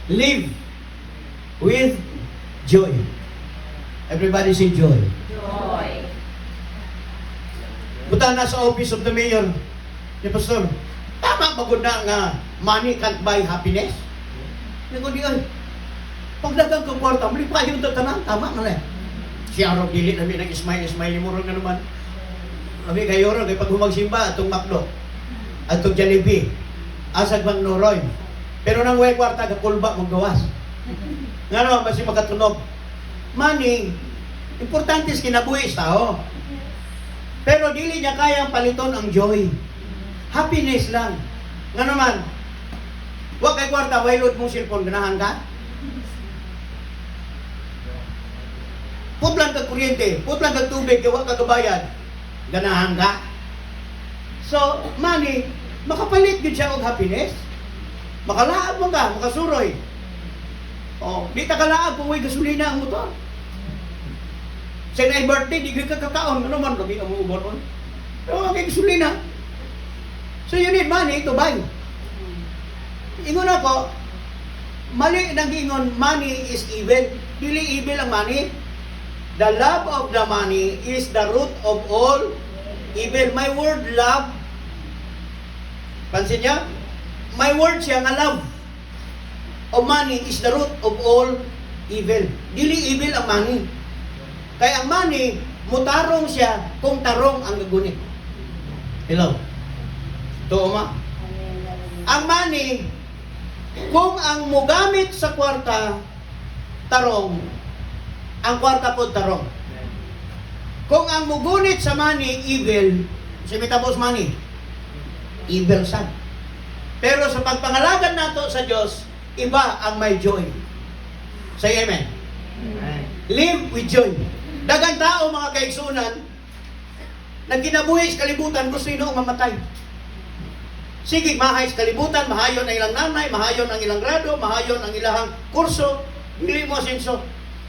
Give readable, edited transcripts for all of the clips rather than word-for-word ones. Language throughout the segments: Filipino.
Live with joy. Everybody say joy. Joy. Buta na sa office of the mayor ni Pastor. Tama magod na nga money can't buy happiness. Niko di ay. Pagdagang ko kwarta, muli pa yung tanan, tama na lang. Siya ro dili namin nag smile mo ro nga naman. Kami kayo ro kay pag humagsimba atong makdo. Atong Jollibee. Asag bang noroy. Pero nang way kwarta ka kulba mong gawas. Ngano basi makatunog. Money importante is kinabuhi sa tao. Pero dili niya kayang paliton ang joy. Happiness lang. Nga naman, wa kay kwarta, wailot mong cellphone, ganahan ka? Putlang ka kuryente, putlang ka tubig, wa ka gabayad, ganahan ka? So, money, makapalit yun siya og happiness. Makalaab mo ka, makasuroy. Oh, di ta kalaab kung may gasolina ang motor. Sa na birthday, di ka kakaon. Ano man, labi ang mga ubon. Pero may gasolina. So you need money to buy. Ingon ako, mali nang ingon, money is evil. Dili evil ang money. The love of the money is the root of all evil. My word love, pansin niya? My word siya nga love of money is the root of all evil. Dili evil ang money. Kaya ang money, mutarong siya kung tarong ang gagunit. Hello? Ito, ma. Ang money, kung ang mugamit sa kwarta, tarong, ang kwarta po tarong. Kung ang mugunit sa money, evil, si Mitabos money, evil sad. Pero sa pagpangalagan nato sa Diyos, iba ang may joy. Say amen. Amen. Live with joy. Dagang tao, mga kaigsunan, nagkinabuhi sa kalibutan, gusto yun mamatay. Sige, mahay sa kalibutan, mahayon ang ilang nanay, mahayon ang ilang grado, mahayon ang ilang kurso, hindi mo asenso.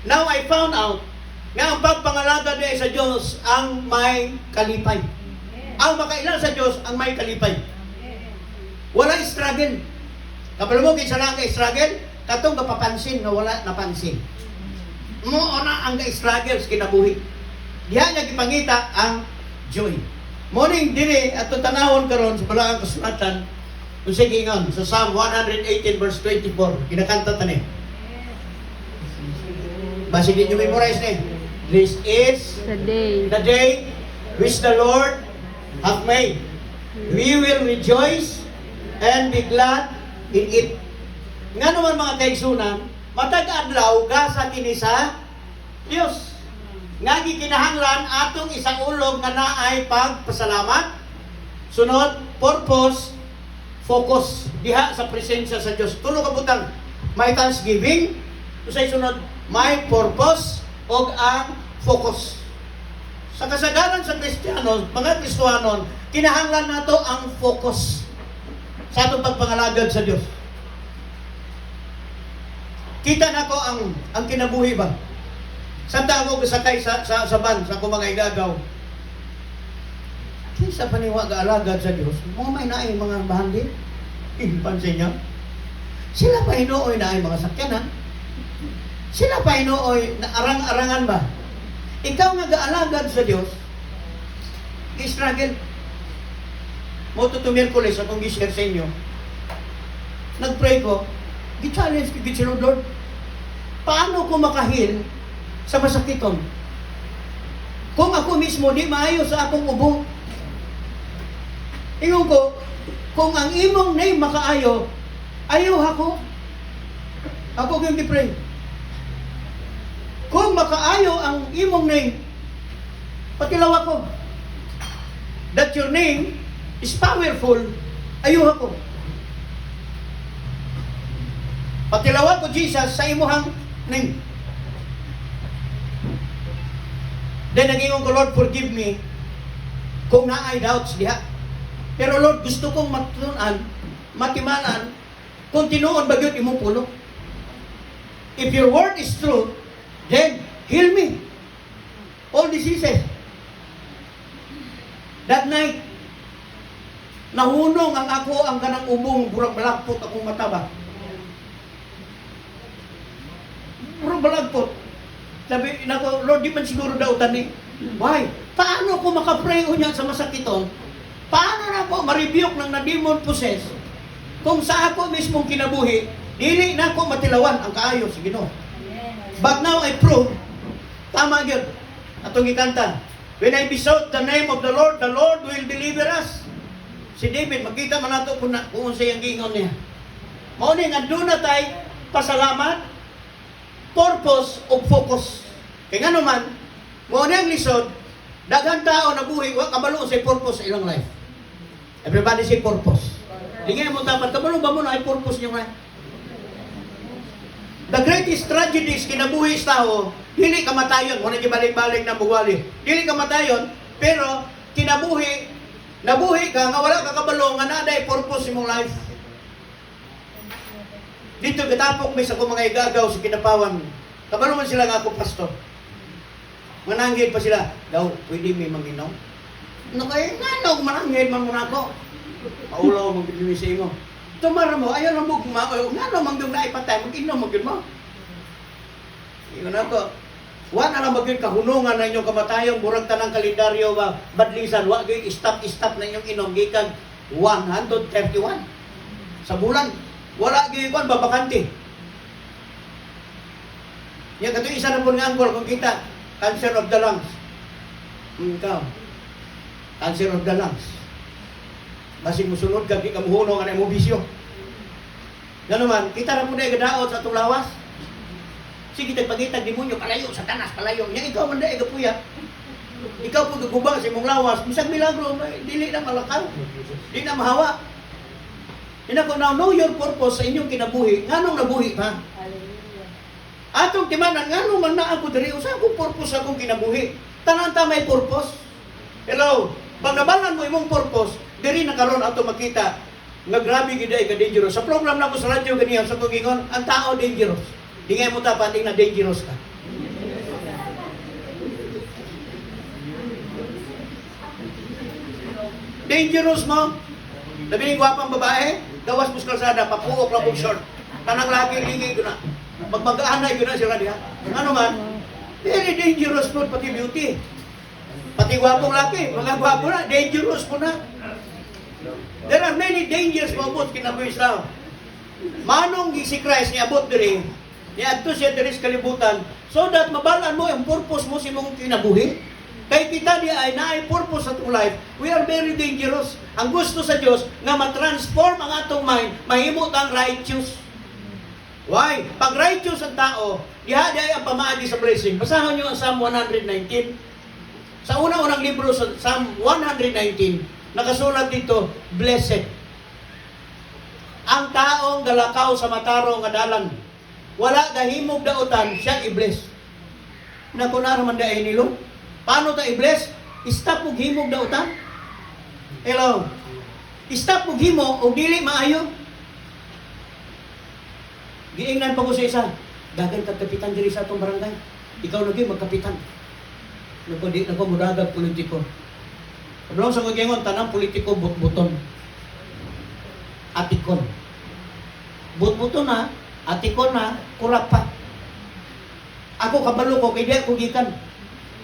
Now I found out nga ang pagpangalaga niya sa Diyos ang may kalipay. Ang makailan sa Diyos ang may kalipay. Wala struggle. Kapag mo kinsa lang ka struggle, katong kapapansin na wala napansin. Mo na ang struggle sa kinabuhi. Diha niya gipangita ang joy. Morning diri ato tanawon karon sa balaang kasulatan kung sige ngon sa Psalm 118 verse 24 kinakanta tani. Basi din yung memorize ni. This is The day which the Lord hath made. We will rejoice and be glad in it. Nga naman mga kaigsunan, matag adlaw gasa kini sa Dios. Nga gikinahanglan atong isang ulog nga naay pagpasalamat. Sunod, purpose, focus diha sa presensya sa Dios. Tulo ka butang, may thanksgiving, usay sunod, may purpose og ang focus. Sa kasagaran sa Kristiyano, mga Kristiyanon, kinahanglan nato ang focus sa atong pagpangalagad sa Dios. Kita nako ang kinabuhi ba? Santa ako kasakay sa van, sa akong mga igagaw. Kinsa paniwa ga-alagad sa Dios, mo may naay mga bahandi. Pansin niyo? Sila pa hinuoy na ay mga sakyanan. Sila pa hinuoy na arang-arangan ba? Ikaw nga ga-alagad sa Dios, i-struggle. Mo to Miyerkules akong gi-share sa inyo. Nag-pray ko, gi-challenge ko si Lord. Paano ko makahil sa masakiton? Kung ako mismo di maayo sa akong ubo. Ingon ko, kung ang imong name makaayo, ayaw ako. Ako yung i-pray. Kung makaayo ang imong name, patilaw ako. That your name is powerful, ayaw ako. Patilaw ko, Jesus, sa imuhang name. Then nag-ingon ko, Lord, forgive me kung na-ay doubts diha. Pero Lord, gusto kong matunan, matimanan, kung tinuon ba yun imong pulo. If your word is true, then heal me. All diseases. That night, nahunong ang ako ang kanang ubong, burang malapot akong mataba. balagpot. Sabi nako, Lord, di man siguro daw tani. Why? Paano ko makapray unya sa masakiton? Paano na ako ma-rebuke ng na-demon possess? Kung sa ako mismong kinabuhi, dili na ako matilawan ang kaayo sa Ginoo. But now I prove, tama yun. Atong ikanta, when I besought the name of the Lord will deliver us. Si David, makita man nato kung sa iyang gingon niya. Mauning, andun na tayo, pasalamat, purpose o focus. Kaya nga naman, mauning ang lisod, daghang tao na buhay, kabalo sa purpose sa ilang life. Everybody say purpose. Lingay mo dapat, kabalo ba mo na ay purpose niyong life? The greatest tragedies kinabuhi sa tao, dili kamatayon, wala di balik-balik na buwali. Dili kamatayon, pero kinabuhi, nabuhi ka, nga wala ka kabalo, nga naday purpose mong life. Dito katapok may sa mga igagaw sa kinapawan. Kabalo man sila nga ako, pastor. Mananggit pa sila, daw, pwede may mag-inom? Ano kayo? Nga, mananggit man muna ako. Paulaw mong bibili sa imo. Tumara mo, ayaw na mo kumayo. Nga no, mangyong na ipatay, mag-inom, mag-in mo. Iyon ako. Wa na lang mag-in kahunungan na inyong kamatayon, burag tanang kalendaryo ba, badlisan, wa gawin, stop na inyong inom, gikan 131. Sa bulan, wala gawin ko, babakante. Yan, kato isa na po nga angkol, kung kita, cancer of the lungs. Ikaw, cancer of the lungs. Basig mo sunod ka, di ka muhunong, anay mo bisyo. Ganuman, kita na po na igadaot sa itong lawas. Sige, tagpagitag demonyo, palayo, satanas, palayo. Yan, ikaw man na igapuya. Ikaw po gagubang sa imong lawas. Misang milagro, dili na malakaw. Di na mahawa. Yan ako, now know your purpose sa inyong kinabuhi. Nganong nabuhi pa? Atong timanan, nganong man na ako diri, usa akong purpose akong kinabuhi. Tananta may purpose. Hello, pag nabalan mo imong purpose, diri na karon ato makita nga grabe gid ay ka dangerous. Sa program na ko sa radyo ganiya sa tugingon, ang tao dangerous. Di nga mo tapating na dangerous ka. Dangerous mo. Sabi ni gwapang babae, gawas mo sa kalsada, papuok lang kong short. Tanang lagi lingi ko na. Magmag-aanay ko na sila diha. Ano man, very dangerous po pati beauty. Pati gwapong laki, mga gwapo na, dangerous po na. There are many dangers mo abot kinabuhi Islam. Manong si Christ niabot diri, niadto siya diri sa kalibutan, so that mabalaan mo ang purpose mo sa imong kinabuhi. Kay kita di ay naay purpose sa atong life, we are very dangerous. Ang gusto sa Dios nga ma-transform ang atong mind, mahimo tang righteous. Why? Pag righteous ang tao, diha di ay ang pamaagi sa blessing. Basahon niyo ang Psalm 119. Sa unang-unang libro sa Psalm 119, nakasulat dito, blessed. Ang taong galakaw sa matarong nga dalan, wala gahimog dautan, siya i-bless. Nakunara man dahil nilo. Paano ta i-bless? Stop mo himog dautan. Hello. Stop mo himo o dili maayo. Giingnan pa ko sa isa. Dagan ka kapitan diri sa atong barangay. Ikaw lagi magkapitan. Nako mudagag politiko. Kadlong sa kagingon tanang politiko but-buton. Atikon. But-buton na, atikon na, kurap pa. Ako kabalo ko kay di ako gikan.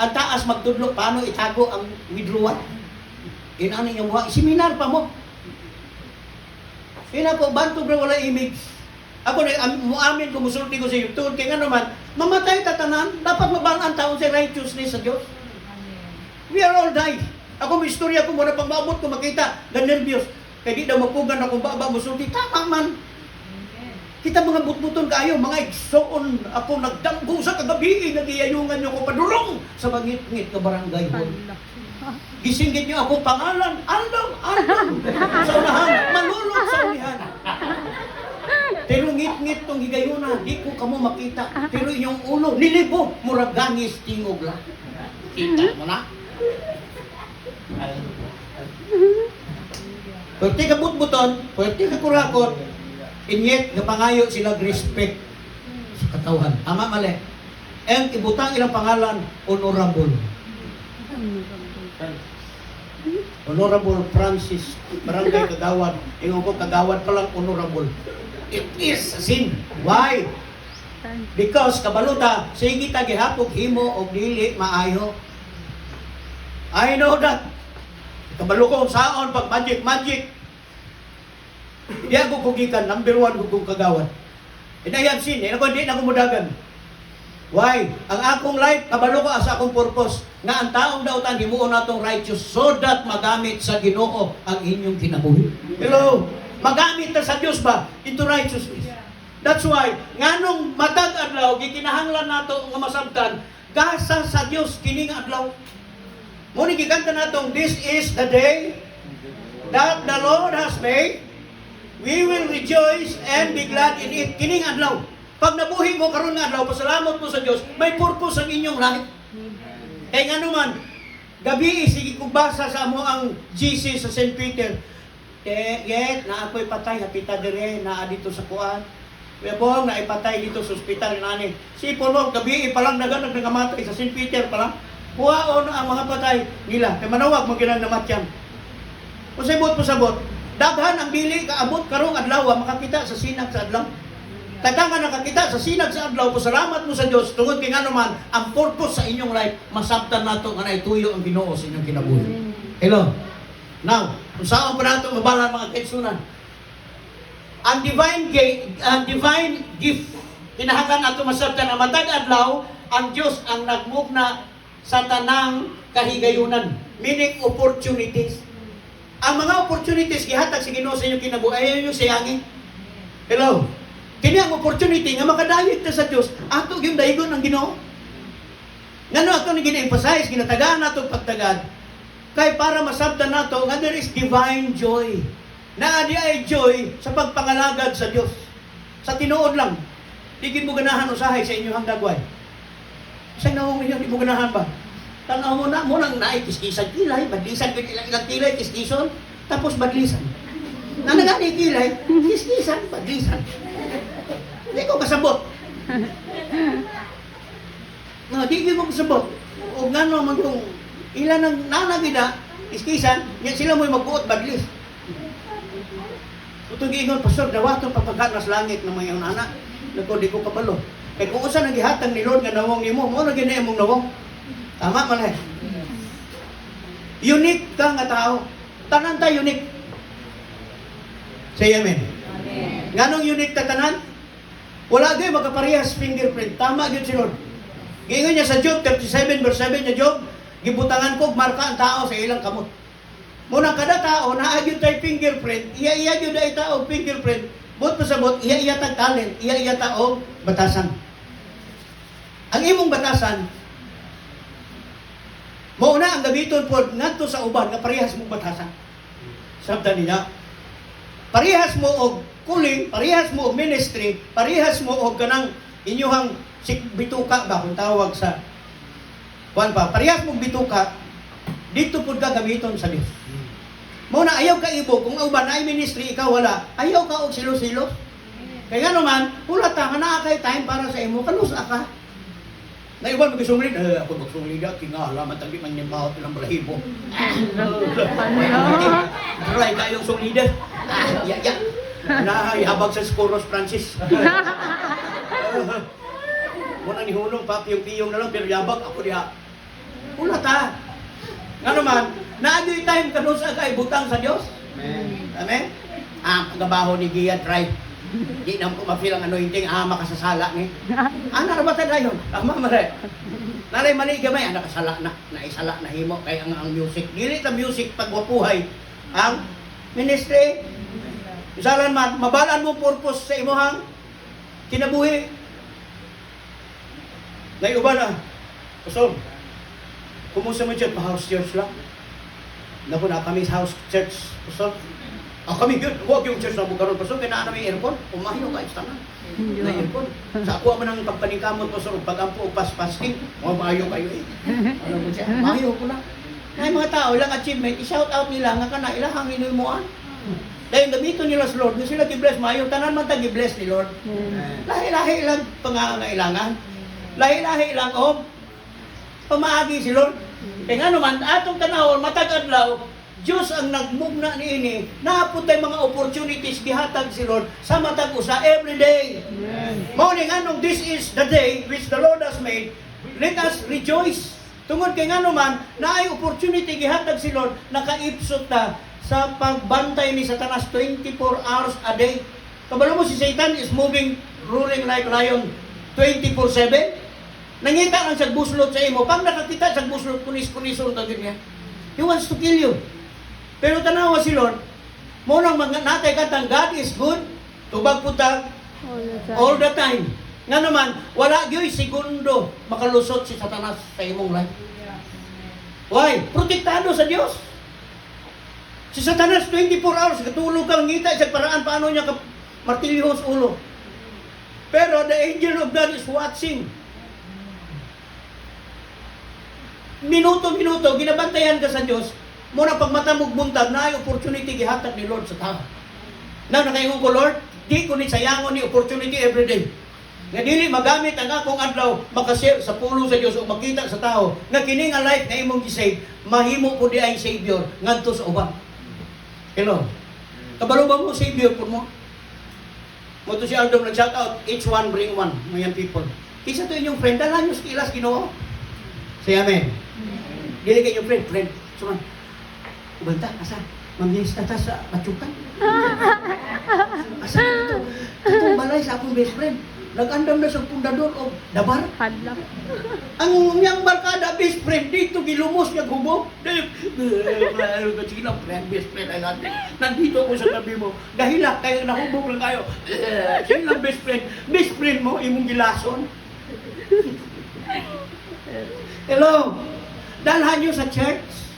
Ang taas magtudlo paano itago ang withdrawal. Inani niyo mo, seminar pa mo. Ina ko bantu bro wala image. Ako na muamin ko musulti ko sa YouTube kay nga naman mamatay ta tanan, dapat mabalaan taon sa righteousness sa Dios. We are all die. Ako may istorya ko muna pag maabot ko makita na nervyos. Kaya di daw magpugan akong baba musulti. Tama man. Kita mga butbuton kayo, mga igsoon. Ako nagdanggo sa kagabi, nagiyayungan niyo ko padulong sa mangit-ngit na barangay hall. Gisinggit niyo ako pangalan, andam. Sa unahan, manulot sa ulihan. Pero ngit-ngit tong higayuna, di ko kamo makita. Pero inyong ulo, nilibo, murag gangis tingog lang. Kita mo na. Pwerte ka butbuton, pwerte ka kurakot, inyet nga pangayo sila respect sa katawhan. Tama mali. Ang ibutang ilang pangalan, honorable. Honorable Francis, barangay kagawad. Ingon ko kagawad pa lang honorable. It is a sin. Why? Because kabaluta, sige ta gihapog himo og dili maayo. I know that. Kabalo ko saon pag magic. Di ako kugikan, number 1 kung kagawan. And I have seen, di na kumudagan. Why? Ang akong life, kabalo ko sa akong purpose, nga ang taong dautan, himuon natong righteous, so that magamit sa Ginoo ang inyong kinabuhi. Hello? Magamit na sa Diyos ba? Into righteousness. That's why, nganong matag adlaw, gikinahanglan nato nga masabtan, gasa sa Diyos kining adlaw. Muna gikanta natong, this is the day that the Lord has made. We will rejoice and be glad in it. Kining adlaw. Pag nabuhi mo karon nga adlaw, pasalamat mo sa Dios, may purpose ang inyong life. Kaya nga naman, gabi sige kung basa sa mo ang GC sa St. Peter. Yet, na ako'y patay, hapita dire, na dito sa kuan. Kaya po, na ipatay dito sa ospital nani. Si Polo, gabi pa lang nagamatay sa St. Peter pa lang. Kuhaon ang mga patay nila. Kaya manawag mo ginang namatyan. Kung sabot, daghan ang bili, kaabot karong adlaw, makakita sa sinag sa adlaw. Katanga nakakita sa sinag sa adlaw, pasalamat mo sa Dios tungod kay nganuman ang purpose sa inyong life masabtan nato nga naituyo ang Ginoo sa inyong kinabuhi. Hello. Now, kung saan pa nato mabala mga kaigsunan. Ang divine gift kinahanglan nato masabtan ang matag adlaw ang Dios ang nagmugna sa tanang kahigayunan, meaning opportunities. Ang mga opportunities gihatag sa Ginoo sa inyong kinabuhi ayon yung sayangin. Hello. Kini ang opportunity nga makadayeg ta sa Dios, ato gyud dayon ang Ginoo. Ngano ato ni gina-emphasize, ginatagaan nato pagtagad. Kay para masabtan nato nga there is divine joy. Naa di ay joy sa pagpangalagad sa Dios. Sa tinuod lang. Digid mo ganahan usahay sa inyong dagway. Sa naong inyo di mo ganahan ba? Tanaw mo na nang naay kiskisan kilay, badlisan gid ilang kilay kiskison, tapos badlisan. Nanagani kilay, kiskisan, badlisan. Hindi ko kasabot. No, di ko kasabot. O nga naman yung ilan ng nanagida, iskisan, yan sila mo'y magbuot baglis. Kutong giingon, Pastor, dawato papagkanas langit ng mga anak. Nako, di ko kabalo. Kaya kung usa nagihatang ni Lord nga nawong nimo, mo na gina imong nawong. Tama man eh. Unique ka nga tao. Tanan ta unique. Say amen. Amen. Nganong unique ta tanan? Wala gay magkaparehas fingerprint. Tama gyud si Lord. Giingon niya sa Job 37 verse 7 niya, Job, gibutangan ko marka ang tao sa ilang kamot. Muna kada tao naa gyud tay fingerprint, iya gyud ay tao fingerprint. But pasabot iya tag talent, iya tao batasan. Ang imong batasan mao na ang gabiton pod ngadto sa uban nga parehas mo batasan. Sabda niya. Parehas mo og calling, parehas mo og ministry, parehas mo og kanang inyuhang bituka ba kung tawag sa kuan pa. Parehas mo bituka dito pud ka gamiton sa Dios. Mao na ayaw ka ibo kung uban ay ministry ikaw wala. Ayaw ka og silo-silo. Kaya naman, wala ta nga naa kay time para sa imo kanusa ka. Na iban magsumlid, ako magsumlid kinala matagi man ni bawat ilang balahibo. Dry kayong sumlidan. Ya. Na ihabag sa Scoros Francis. Muna ni hulong pa piyong na lang pero yabag ako diha. Wala ta. Nga naman, naadyo'y time kanusa kay butang sa Dios. Amen. Pagabaho ni Gia try. Di na ko ma-feel ang anointing, makasasala ni. Ana ra ba dayon? Tama mare. Nalay mali gamay nakasala na, naisala na himo kay ang music. Dili ta music pagwapuhay. Ang ministry isalan man mabalaan mo purpose sa imong kinabuhi. Nay uban na. Kusog. Kumusta mo dyan? Pa-house church lang. Naku na kami sa house church. Kusog. Kami yun, huwag yung church na bukaroon. Pasok, kaya na may aircon. Umahiyo ka, istana. Na aircon. Sa ako mo ng pagpaningkamot po sa pag-ampo o paspasking. Umahiyo kayo eh. Alam mo siya, umahiyo ko lang. Ay mga tao, ilang achievement, i-shout out nila nga ka na, ilahang inuimuan. Dahil gamiton nila sa Lord, sila gi-bless, maayong tanan man ta gi-bless ni Lord. Lahi-lahi ilang pangangailangan. Lahi-lahi ilang pamaagi si Lord. Kaya nga naman, atong tanawon, matag-adlaw, Diyos ang nagmugna niini, naapod tayo mga opportunities gihatag si Lord sa matag usa every day. Amen. Morning, anong this is the day which the Lord has made, let us rejoice. Tungod kay nga naman, na ay opportunity gihatag si Lord, nakaipsot ta sa pagbantay ni Satanas 24 hours a day. Kabalo mo si Satan is moving, ruling like lion 24/7. Nangita lang sa buslot sa imo. Pag nakakita sa buslot, kunis-kunisor ta niya. He wants to kill you. Pero tanawa si Lord, mo nang mga natay katang God is good, tubag putag all the time. Nga naman, wala gyoy segundo makalusot si Satanas sa imong life. Why? Protektado sa Dios. Si Satanas 24 hours katulog kang ngita sa paraan paano niya ka martilyo sa ulo. Pero the angel of God is watching. Minuto-minuto ginabantayan ka sa Dios. Muna pag matamog buntag na ay opportunity gihatag ni Lord sa tao. Na nakaingon ko, Lord, di ko ni sayangon ni opportunity every day. Nga dili magamit ang akong adlaw makashare sa pulo sa Dios o makita sa tao nga kini nga life na imong gisave mahimo po di ay savior ngadto sa uban. Hello. Kabalo ba mo savior po mo? Mo to si Aldom nag-shout out, each one bring one, mga people. Kisa to inyong friend, dala nyo sa kilas Ginoo. Say amen. Dili kayo friend. Suman. Banta, asa? Mamilis na ta sa matsukan. Asa ito? Itong balay sa akong best friend. Nag-andam na sa pundador o dabar. Hadlak. Ang niyang barkada best friend dito gilumos niya gubo. Best friend ay natin. Nandito ako sa tabi mo. Dahil kayo nahubog lang kayo. Sino lang best friend? Best friend mo, imong gilason. Hello. Dalhan nyo sa church.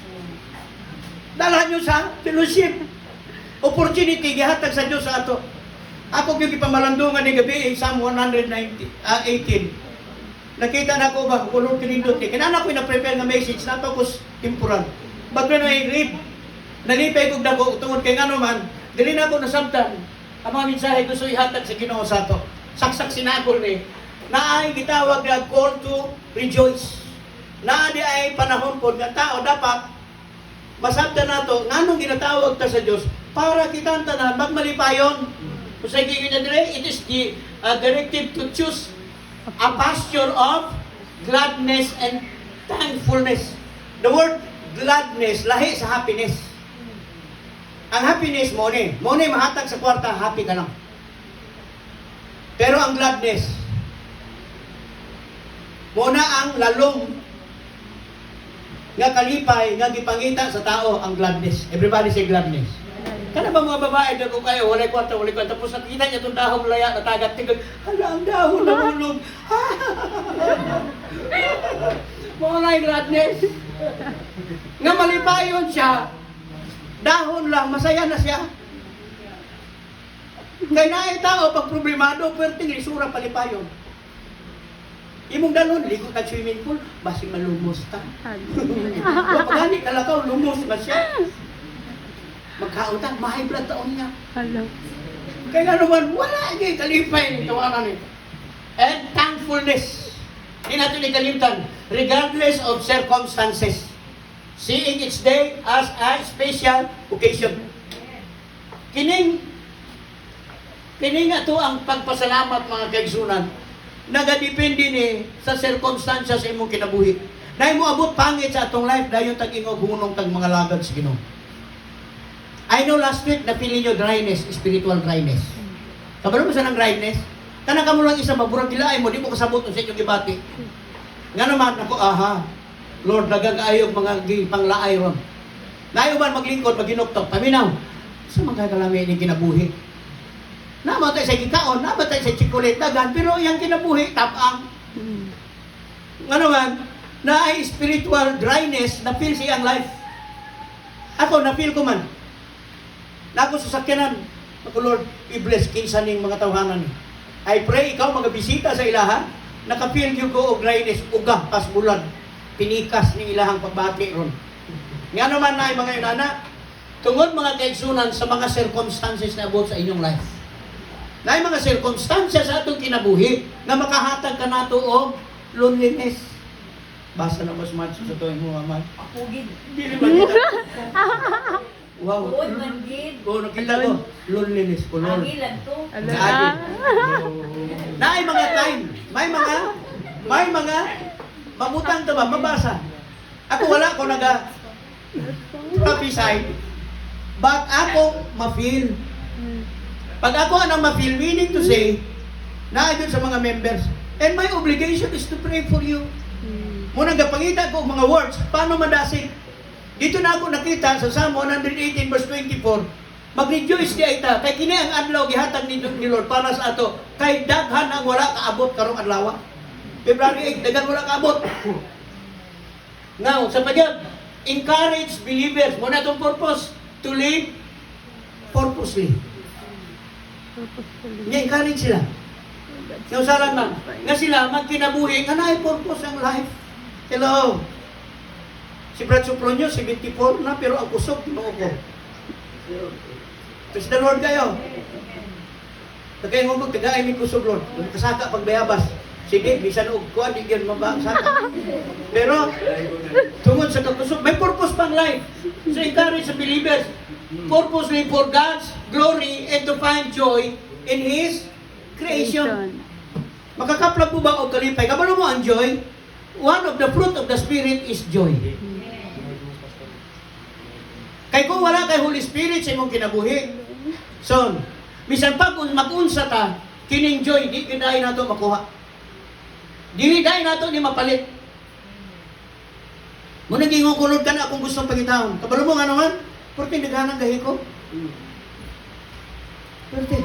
Dalhan nyo sa fellowship. Opportunity gihatag sa Diyos sa ato. Ako yung ipamalandungan ni gabi, Psalm 118. Nakita na ko ba, kulong kinindot ni. Kinana ko yung na-prepare na message na tapos temporal. But when I read, nalipay ko na ko, tungod kay nga naman, dili na ako nasabtan. Ang mga mensahe gusto ihatag sa Ginoo sa ato. Saksak sinakol ni. Na ay gitawag na call to rejoice. Na di ay panahon po nga tao dapat masabtan nato nganong ginatawag ta sa Dios para kitang tanan magmalipayon. Kung sa it is the directive to choose a posture of gladness and thankfulness. The word gladness, lahi sa happiness. Ang happiness mo ni mahatag sa kwarta, happy ka lang. Pero ang gladness, muna ang lalong nga kalipay, nga gipangita sa tao ang gladness. Everybody say gladness. Kana ba mga babae na kung kayo, walay kwarta, tapos nakita niya itong dahong laya, natagat, tigag, hala, ang dahon na hulog. Mga gladness. Nga malipayon siya, dahon lang, masaya na siya. Kaya na tao, pag problemado, pwerte nga isura palipayon. Imong dalon, ligo ka swimming pool, basi malumos ka. Pagani kalakaw, lumos na siya. Magkautang, ma-high blood taon niya. Hello. Kaya naman, wala niya kalipay ng tawanan niya. And thankfulness. Hindi natin ikalimtan. Regardless of circumstances. Seeing each day as a special occasion. Kining ato ang pagpasalamat mga kaigsunan. Nagadepende ni sa circumstances sa imong kinabuhi. Dahil mo abot pangit sa atong life, dahil yung tag-ingog hunong tag mga lagad sa Ginoo. I know last week, napili nyo dryness, spiritual dryness. Kabalo mo sa ng dryness? Tanang ka mo lang isa, maburang dilaay mo, di mo kasabot sa inyong ibati. Nga naman, ako, Lord, nagagayog mga panglaay ron. Nayo ba maglingkod, maginuktok, paminaw. Sa magkakalami ni kinabuhi? Namatay sa gikaon, namatay sa chikulit, dagan, pero yung kinabuhi, tapang. Nga naman, na ay spiritual dryness, na-feel siyang life. Ako, na-feel ko man. Na ako sa sakyanan, ako Lord, i-bless kinsa ning mga tawhanan. I pray ikaw mga bisita sa ilahan, naka-feel yung ko og dryness, uga, pas bulan, pinikas ni ilahang pagbati ron. Nga naman na mga inana, tungod mga kaigsunan sa mga circumstances na abot sa inyong life. Na mga circumstances sa atong kinabuhi, na makahatag ka nato og loneliness. Basa na mas much sa tuwing mo, Amal. Apugid. Dili ba kita? Wow. Uy, manggid. Oh, nakita ko. Loneliness ko, Lord. Agi lang to. Ala. Naay mga time. May mga mabutang to ba, mabasa. Ako wala ko naga prophesy. But ako ma-feel. Pag ako anong ma-feel, meaning to say, naayun sa mga members. And my obligation is to pray for you. Muna gapangita ko mga words, paano madasig? Dito na ako nakita sa Psalm 118 verse 24, mag-rejoice di ita, kay kini ang adlaw gihatag ni Lord para sa ato, kay daghan ang wala kaabot karong adlaw. February 8, daghan wala kaabot. Now, sa pagyod, encourage believers, muna itong purpose, to live purposely. Encourage sila. Yung saran man, nga sila magkinabuhi, nga na purpose ang life. Hello. Si Brad Supronio, 74 na, pero ang kusog, tinoo ko. Praise the Lord kayo. Tagay mo magtagay may kusog, Lord. Kasaka pagbayabas. Sige, bisan og kuan, di yan mabasaka. Pero, tungod sa kakusog, may purpose pang life. So, encourage sa believers, purposely for God's glory and to find joy in His creation. Makakaplag po ba o kalipay? Kabalo mo ang joy? One of the fruit of the Spirit is joy. Kay kung wala kay Holy Spirit sa imong kinabuhi, so, bisan pa kung mag-unsa ta, kining joy, di kidahin nato makuha. Dili dahin nato ni mapalit. Muna gingukulod ka na kung gustong pagitahon. Kabalo mo nga naman, porque naghanang gahi ko. Porque,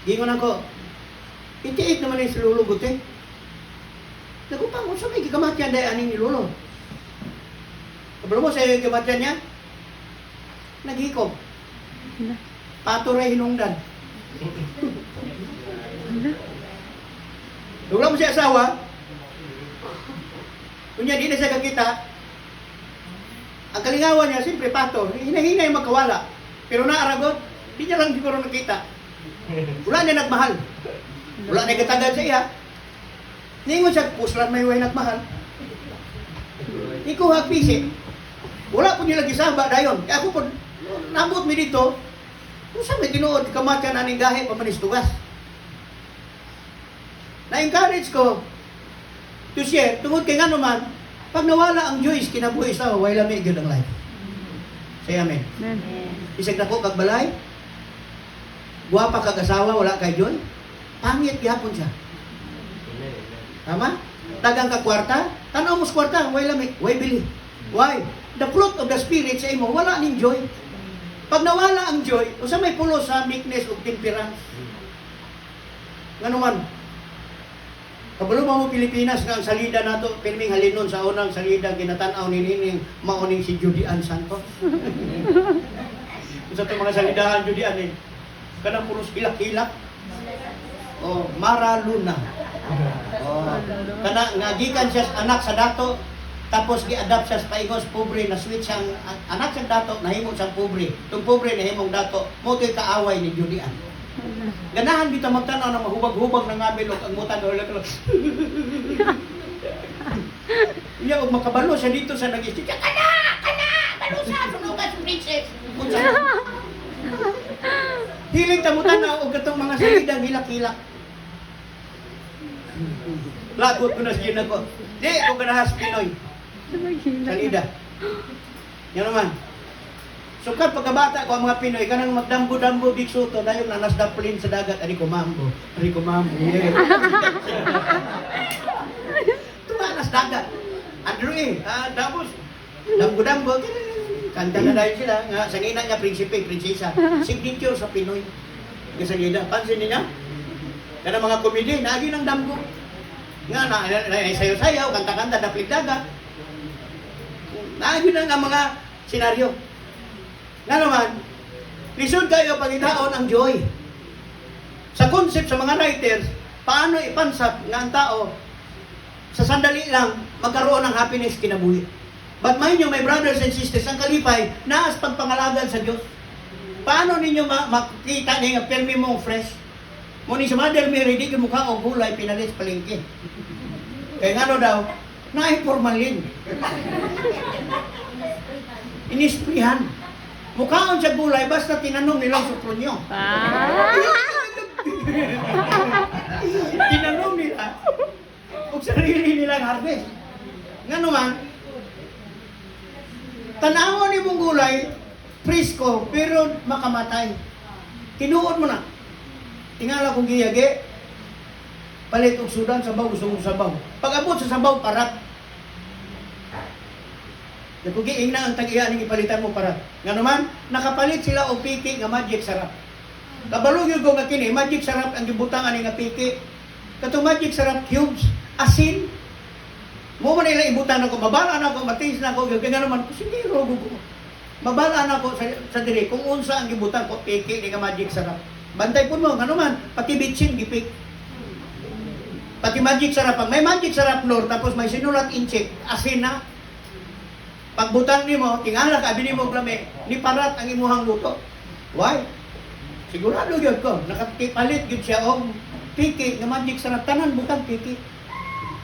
gingon ako, itiit naman yung silulugot eh. Nagupang, kung saan may gigamatyan dahil aning ni Lolo? Kabalo mo sa iyo gigamatyan niya? Naghikop. Paturay hinungdan. Wala mo siya asawa, kunya di na siya kakita, ang kalingawan niya, siyempre pato, hinahinay magkawala. Pero naaragot, di niya lang siguro nakita. Wala niya nagmahal. Wala niya katagad sa iya. Ningon siya, puslan may way nagmahal. Ikaw hagpisi. Wala po nila gisamba dayon. Kaya ako po, nabot mi dito, kung saan may tinuod, kamatyan na ning gahe, pamanistugas. Na-encourage ko to share, tungod kay nga naman, pag nawala ang Diyos, kinabuhi sa way lamig yun ang life. Say amen. Isag na ko, kagbalay, guwapa kag-asawa, wala kay Diyon, pangit yapon siya. Tama? Tagang ka kwarta, tanaw mo sa kwarta, way lamig, way bili. Why? The fruit of the Spirit sa imo, wala ning joy. Pag nawala ang joy, usa may pulo sa meekness o temperance. Nga naman, kabalo mo Pilipinas nga ang salida nato, pirming halinon sa unang salida, ginatanaw ni Nining, mauning si Judian Santos. Isa itong mga salidahan, Judian eh. Kanang pulos hilak-hilak. Oh, Mara Luna. Oh, kana nga gikan siya anak sa dato, tapos gi-adapt siya sa paingos pobre na switch ang anak sa dato nahimo siyang pobre. Tung pobre nahimong dato, mo to'y kaaway ni Julian. Ganahan kita magtanaw na mahubag-hubag ng ngabil og ang mutan ulit. Iya og makabalo siya dito sa nag-isip. Kana! Balo sa sunog ka princess. Hiling tamutan na og katong mga salidang hilak-hilak. Lagot ko na siya ko. Di, kung ganahas Pinoy. Salida. Yan naman. Sukat pagkabata ko ang mga Pinoy, kanang magdambo-dambo big suto, dahil nanasdaplin sa dagat, ari ko mambo. Yeah. Tumanas dagat. Andrew eh, tapos, dambo-dambo, kanta na dahil sila, nga, sa ngina niya, prinsipe, prinsesa, signature sa Pinoy. Kasalida, pansin niya? Kanang mga komedi, nagi ng dambo. Nga na sayo-sayaw, kanta-kanta, daplig dagat. Nagi na nga mga senaryo. Nga naman, lisod kayo pagitaon ang joy. Sa concept sa mga writers, paano ipansap nga ang tao sa sandali lang magkaroon ng happiness kinabuhi. But mind you, my brothers and sisters, ang kalipay, naas pagpangalagan sa Diyos. Paano ninyo makita niya permi mong fresh? Muni sa Mother Mary, di ka mukha o gulay, pinalit palengke. Kaya nga daw, Naay formalin. Inisprihan. Mukhaon sa gulay, basta tinanong nilang supronyo. Tinanong nila kung sarili nilang harvest. Nga naman, tanawon ni mong gulay, presko, pero makamatay. Tinuod mo na. Tingala kong giyagi, palit og sudan, sabaw, gusto mong sabaw. Pag abot sa sabaw, parat. Nakugiing na ang tag-iya ning ipalitan mo parat. Nga naman, nakapalit sila og piki nga magic sarap. Kabalo gyud ko nga kini, magic sarap ang gibutang ani nga piki. Katong magic sarap cubes, asin. Mo man nila ibutan ako, mabala na ako, matis na ako, nga naman, sige, rogo ko. Mabala na ako sa diri kung unsa ang gibutang ko piki ni nga magic sarap. Bantay pud mo, nga naman, pati bitsin gipik. Pati magic sarap, pag may magic sarap lor, tapos may sinulat incheck, asin na. Pagbutang nimo, tingala ka bini mo lami, ni parat ang imuhang luto. Why? Sigurado gyud ko, nakapalit gyud siya og piki nga magic sarap tanan butang piki.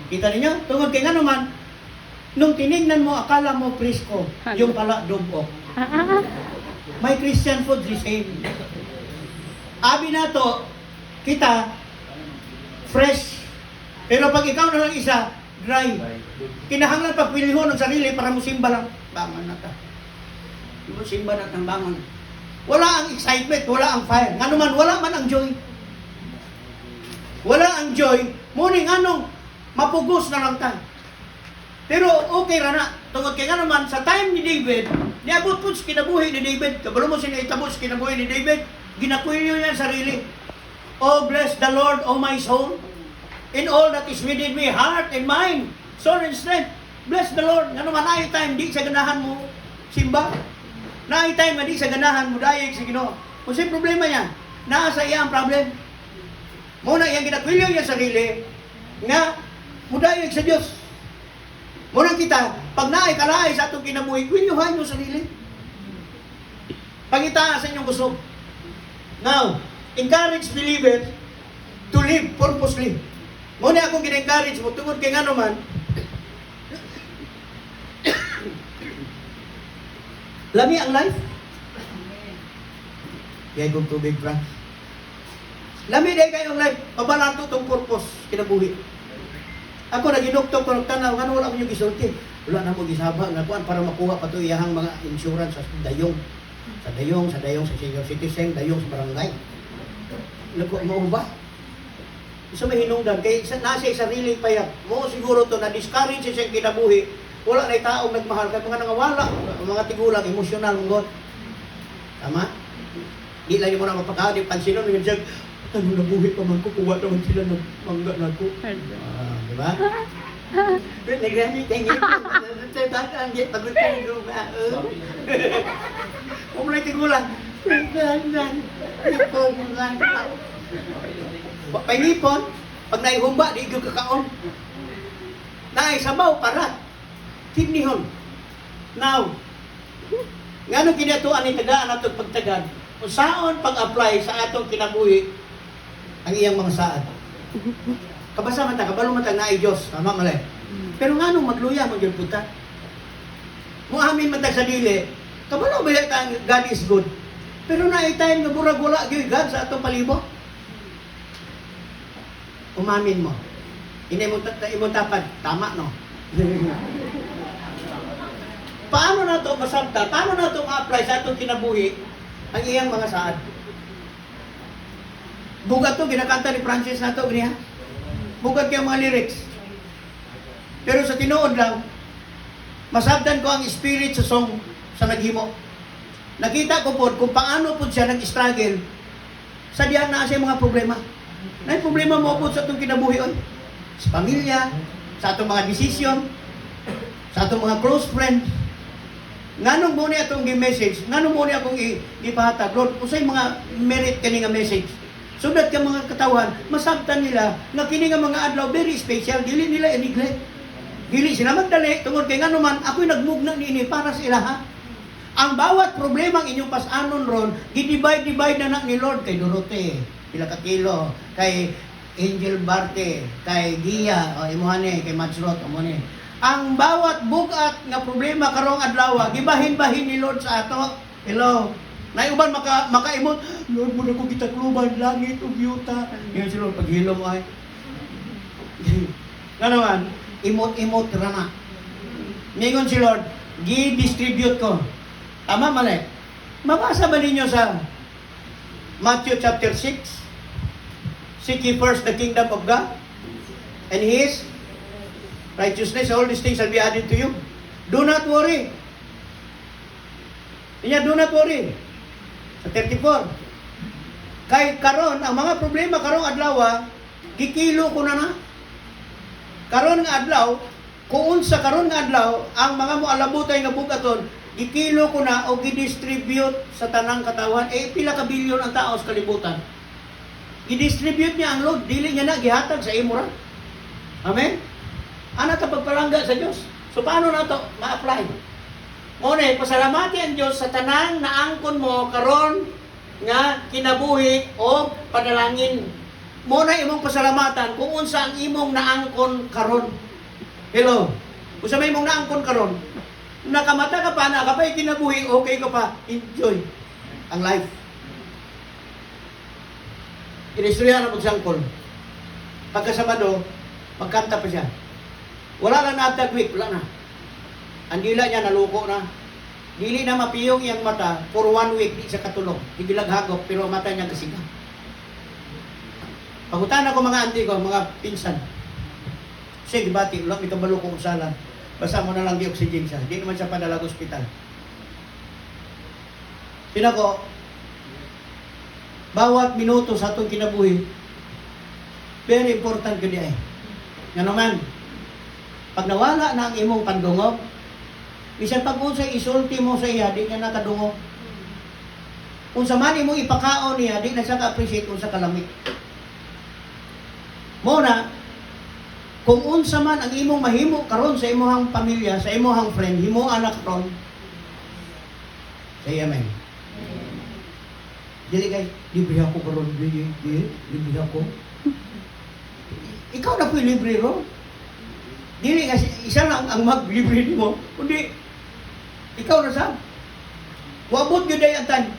Kita ninyo, tungod kay nga naman, nung tinignan mo akala mo presko, yung pala dugo. May Christian food the same. Abi na to, kita fresh. Pero pag ikaw na lang isa, dry. Kinahanglan pagpilihon ng sarili para musimba lang. Bangon na ta. Musimba na ng bangon. Wala ang excitement, wala ang fire. Nga naman, wala man ang joy. Wala ang joy. Muning anong, mapugos na lang ta. Pero okay ra na. Tungod kay nga naman, sa time ni David, niabot po sa kinabuhi ni David. Kabalo mo sinaitabot sa kinabuhi ni David, ginakuyo niya ang sarili. Oh, bless the Lord, oh my soul. In all that is within me, heart and mind, soul and strength. Bless the Lord. Nga naman, naay time, di sa ganahan mo simba. Naay time, di sa ganahan mo dayeg sa Ginoo. Kung sa'yo problema niya, nasa iya ang problem. Muna iyang ginakwilyo niya sarili, nga, mudayeg sa Diyos. Muna kita, pag naay kalaay sa atong kinabuhi, kwilyuhan mo sarili. Pangita sa inyong gusto. Now, encourage believers to live purposely. Muna akong gina-encourage mo, tungod kay nga naman, lami ang life. Kaya kong tubig, Frank. Lami dahil kayong life, mabalato itong purpose, kinabuhi. Ako naginuktok ko ng tanaw, nga wala ko yung gisulti. Wala na mo gisaba, nakuan para makuha pa ito iyahang mga insurance sa dayong. Sa senior citizen, dayong sa barangay. Nakuha mo ba? Isa may hinungdan, kaya nasa sarili payat. Mo siguro to na-discourage siya kinabuhi. Wala na taong nagmahal, kaya mga nangawala, mga tigulang, emosyonal mong God. Tama? Di lang yung mga mapakaw, di pansinon, yung siya, ano nabuhi pa man ko, kuha naman sila ng mangga na ko. Di ba? Pero nagramit, tingin ko, ang di, pagod ko yung lupa. Kung mga tigulang, painipon, pag naihumba, di ko kakaon. Naisabaw, parat. Kidnihon. Now, nga nung kinatuan ni tagaan natin pagtagad, kung saan pag-apply sa atong kinabuhi ang iyang mga saad. Kabasa man ta, kabalo man ta na ay Diyos, tama malay. Pero nga nung magluya, magyulputa. Muamin man ta sa dili, kabalo ba ta God is good. Pero na ay time nga burag wala gyud God sa atong palibot. Umamin mo. Hindi mo tapad, tama no? Paano na ito masabta? Paano na ito ma-apply sa itong kinabuhi ang iyang mga saad? Bugat ito, ginakanta ni Francis na ito, niya. Bugat kayong mga lyrics. Pero sa tinuod lang, masabdan ko ang spirit sa song sa naghimo. Nakita ko po kung paano po siya nag-struggle sa diyan na siya mga problema. May problema mo po sa itong kinabuhi on. Sa pamilya, sa itong mga desisyon, sa itong mga close friends. Nganong mo niya itong message, nganong mo niya akong ipahatag, Lord, usay mga merit kani nga message. So that ka mga katawan, masabtan nila, na kini nga mga adlaw, very special, dili nila i-neglect. Dili sila magdali, tungod kay nga naman, ako'y nagmugna niini para sa ilaha. Ang bawat problema ang inyong pasanon ron, gidivide na ni Lord kay Dorote, pila ka kilo, kay Angel Barte, kay Gia, o imuhane, kay Matchrot, o mo ni. ang bawat bugat nga problema karong adlaw, gibahin-bahin ni Lord sa ato. Hello. Nay uban makaimot, Lord mo na ko gitakluban langit ug yuta. Ngayon si Lord paghilom ay. Nga naman, imot-imot rana. Ngayon si Lord, gi-distribute ko. Tama mali. Mabasa ba ninyo sa Matthew chapter 6? Seek ye first the kingdom of God and His righteousness, all these things shall be added to you. Do not worry. Do not worry. Sa 34. Kay karon ang mga problema karong adlaw, gikilo ko na. Karon nga adlaw, kung unsa karon nga adlaw, ang mga moalabutay nga bugaton, gikilo ko na o gidistribute sa tanang katawan. Pila ka bilyon ang tao sa kalibutan. I-distribute niya ang load, dili niya na gihatag sa imo ra. Amen? Ana ta pagpalangga sa Dios. So paano na to ma-apply? Muna, pasalamati ang Dios sa tanang naangkon mo karon nga kinabuhi o panalangin. Muna imong pasalamatan kung unsa ang imong naangkon karon. Hello. Unsa may imong naangkon karon? Nakamata ka pa, nakapay kinabuhi, okay ka pa, enjoy ang life. Inistorya na magsangkol. Pagka Sabado, magkanta pa siya. Wala lang na week, wala na. Ang dila niya naluko na. Dili na mapiyong iyang mata for 1 week, di sa katulog. Digilag hagop, pero mata niya kasiga. Pagutan ako mga auntie ko, mga pinsan. Sige, bati, ulang itabalo ko usalan. Basta mo na lang di oxygen siya. Di naman siya padala sa ospital. Pinako, bawat minuto sa itong kinabuhi, very important ko di ay. Nga naman, pag nawala na ang imong pandungog, bisan pag unsa isulti mo sa iya, di niya nakadungog. Kung sa man imong ipakaon niya, di na siya ka-appreciate kung sa kalamit. Muna, kung unsa man ang imong mahimo karon sa imong pamilya, sa imong friend, himo anak karon, say amen. Dili kay libre ako karon, libre ako. Ikaw na po libre ro. Dili kasi isa lang ang mag-libre nimo, kundi ikaw na sa. Wabot gyud ay antan.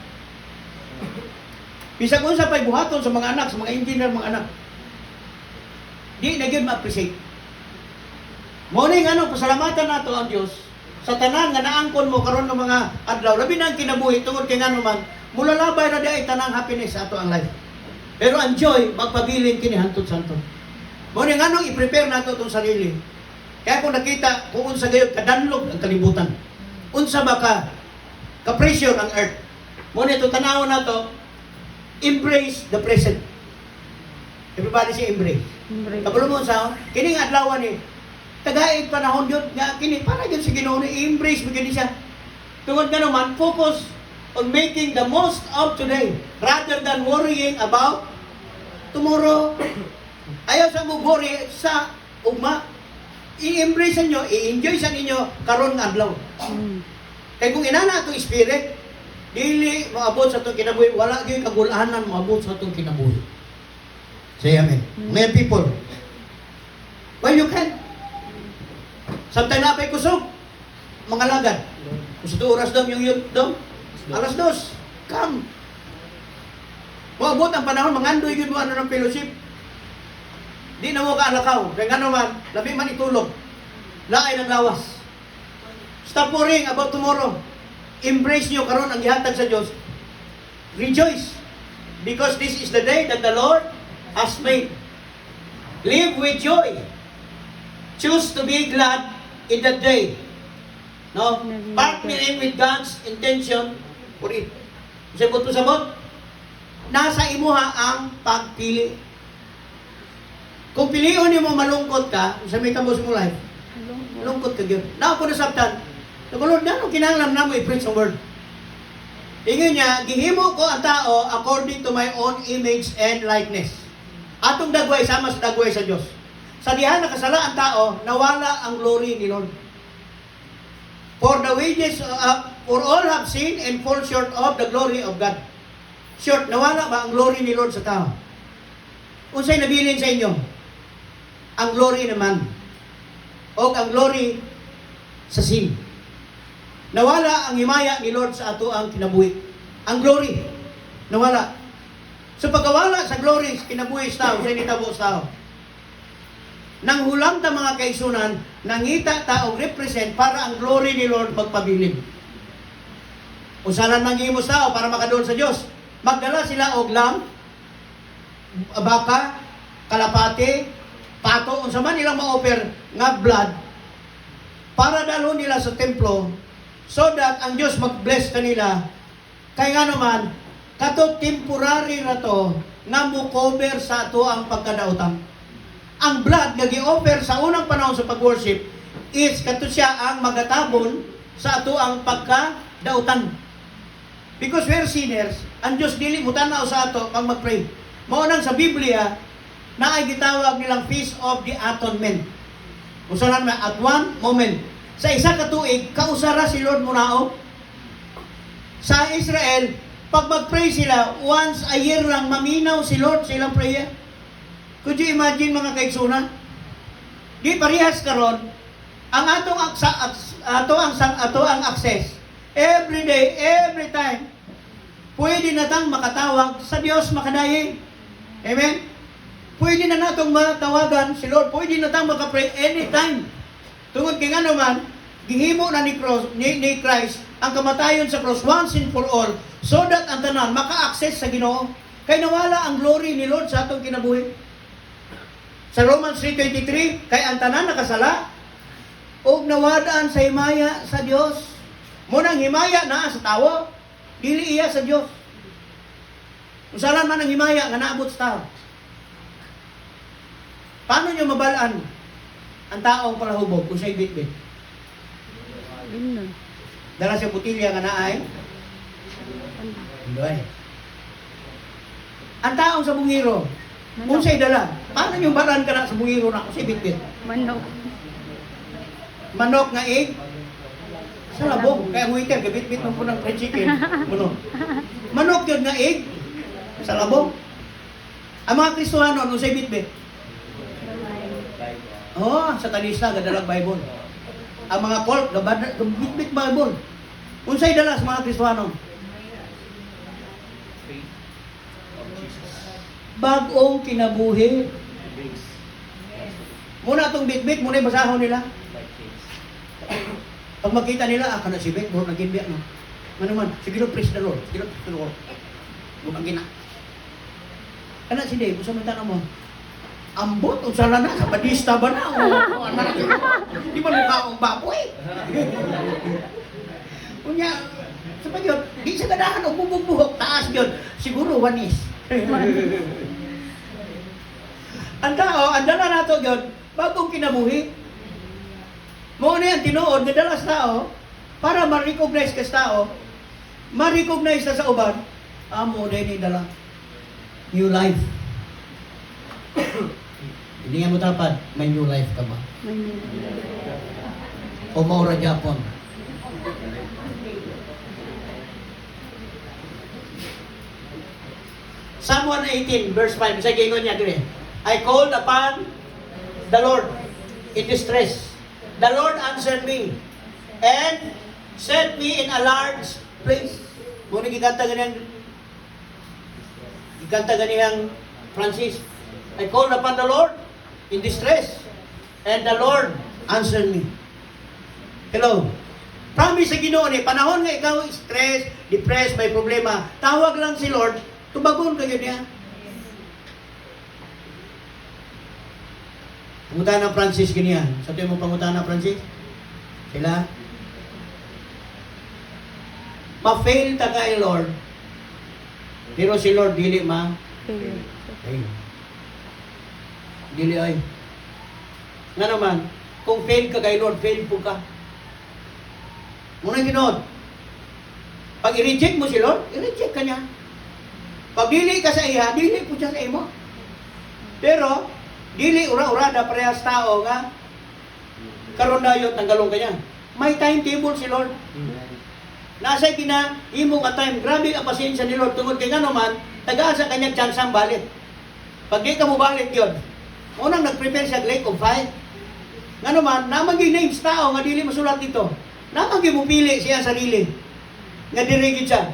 Bisag unsa pay buhaton sa mga anak, sa mga engineer mga anak. Di na gyud ma-appreciate. Mo ni ngano pasalamatan nato ang Dios sa tanan nga naangkon mo karon ng mga adlaw, labi na ang kinabuhi tungod kay ngano man, mulalabay na di ay tanang happiness sa ato ang life. Pero ang joy magpabilin kini hantod santo. Mo ni ngano i-prepare nato tong sarili. Kaya kung nakita kung unsa gayud kadanlog ang kalibutan, unsa ba ka pressure ang earth. Mo ni to tanawon nato, embrace the present. Everybody say embrace. Kabalo mo sa kini nga adlaw ni tagaig panahon yun nga kini para yun si Ginoo ni embrace mo kini siya. Tungod nga naman focus on making the most of today rather than worrying about tomorrow. Ayaw sa mo worry sa ugma. I-embrace niyo, i-enjoy sa ninyo karon nga adlaw. Kay kung inana atong spirit, dili moabot sa atong kinabuhi, wala gyud kagul-anan moabot sa atong kinabuhi. Say amen. May people. Well, you can. Samtay na pa'y kusog. Mga lagad. Kung sa oras daw yung youth daw, alas 2. Come. Maabot ang panahon, mangandoy yun mo ano ng fellowship. Di na mo kaalakaw. Kaya nga naman, labi man itulog. Laay ng lawas. Stop worrying about tomorrow. Embrace nyo karon ang gihatag sa Diyos. Rejoice. Because this is the day that the Lord has made. Live with joy. Choose to be glad in that day. No? Partner in with God's intention for it. Sabot to sabot. Nasa imuha ang pagpili. Kung piliin niyo mo malungkot ka, sa may tambos mo life, malungkot ka yun. Now, kung nasabtan, Lord, ano kinahanglan na mo i-preach ang word? Tingin niya, gihimo ko ang tao according to my own image and likeness. Atong dagway, sama sa dagway sa Diyos. Sa dihan nakasala ang tao, nawala ang glory ni Lord. For the wages, for all have sinned and fall short of the glory of God. Short, nawala ba ang glory ni Lord sa tao? Unsay nabilin sa inyo? Ang glory naman. o ang glory sa sin. Nawala ang himaya ni Lord sa ato ang kinabuhi. Ang glory, nawala. So pagkawala sa glory sa kinabuhi sa tao, sa initabo sa tao, nang hulang ta mga kaisunan, nangita ta og represent para ang glory ni Lord magpabilin. Usalan manghimo sa tao para makadul sa Dios. Magdala sila og lamb, baka, kalapate, pato, unsa man ilang ma-offer nga blood para dalhon nila sa templo so that ang Dios mag-bless kanila. Kay nga naman, kato temporary na to nga mo cover sa ato ang pagkadaotang. Ang blood nga gi-offer sa unang panahon sa pag-worship is kato siya ang magatabon sa ato ang pagkadaotan. Because we're sinners, ang Diyos dili mo tanaw sa ato pag mag-pray. Mao nang sa Biblia na ay gitawag nilang Feast of the Atonement. Usalan na at one moment. Sa isa ka tuig, kausara si Lord munao. Sa Israel, pag mag-pray sila, once a year lang maminaw si Lord sa ilang prayer. Could you imagine mga kaigsunan? Di parehas karon ang ato ang access. Every day, every time, pwede na tang makatawag sa Dios makadayi. Amen? Pwede na natong matawagan si Lord. Pwede na tang makapray anytime. Tungod kay nga naman, gihimo na ni Christ ang kamatayon sa cross once and for all so that ang tanan maka-access sa Ginoo. Kay nawala ang glory ni Lord sa atong kinabuhi. Sa Romans 3:23, kay ang tanan nakasala og nawadaan sa himaya sa Dios. Munang himaya na sa tawo, dili iya sa Dios. Usalan man ang himaya nga naabot sa tao. Paano nyo mabalaan ang taong palahubog kung siya'y bitbit? Dala siya putilya nga naay? Hindi. Ang taong sa bungiro, kung siya'y dala, paano nyo balaan ka na sa bungiro na kung siya'y bitbit? Manok. Manok nga egg? Sa labong. Kaya ang waiter, gabit-bit mo po ng fried chicken. Manok yun nga egg? Sa labong. Ang mga Kristohano, ano sa'y bitbit? Sa talista, gadalag Bible. Ang mga Paul, bitbit Bible. Unsay dala sa mga Kristohano? Bagong kinabuhi. Muna itong bitbit, muna yung basahon nila. Pag makita nila, kana si Bet, bro, nag-inbiya, no? Ano man, sige no, praise the Lord. Sige no, praise the Lord. Bukang gina. Kana si Dave, kung sa mo, ambot, kung sala na, sa badista ba na? Di ba mukha akong baboy? Kunya, sa pag yun, di sa ganahan o bubog-buhok, taas yun. Siguro, wanis. Ang tao, ang dala na ito yun, bagong kinabuhi. Muna yan, tinuod, nadala sa tao, para ma-recognize ka sa tao, ma-recognize na sa uban, amo na yung dala. New life. Hindi nga mo tapad, may new life ka ba? O maura Japon. Psalm 118, verse 5, sa gingon niya doon I called upon the Lord in distress. The Lord answered me and set me in a large place. Muna gikanta ganiyang Francis. I called upon the Lord in distress and the Lord answered me. Hello. Promise sa Ginoo ni panahon nga ikaw stress, depressed, may problema, tawag lang si Lord, tubagon kayo niya. Pangutan ng Francis ganyan. Sabi mo pangutan ng Francis? Sila? Ma-fail ta kay Lord. Pero si Lord dili fail. Dili ay. Nga naman, kung fail ka kay Lord, fail po ka. Muna ginood. Pag i-reject mo si Lord, i-reject ka niya. Pag dili ka sa iya, dili po siya sa imo. Pero, dili ura-ura da parehas tao nga karon dayon tanggalon kanya. May timetable si Lord. Nasa kina imo ka time. Grabe ang pasensya ni Lord tungod kay nga naman taga sa kanyang chance ang balit. Pag di ka mo balit yon, unang nag-prepare siya lake of fire. Nga naman, namang names tao nga dili masulat dito. Namang mupili siya sarili. Nga dirigid siya.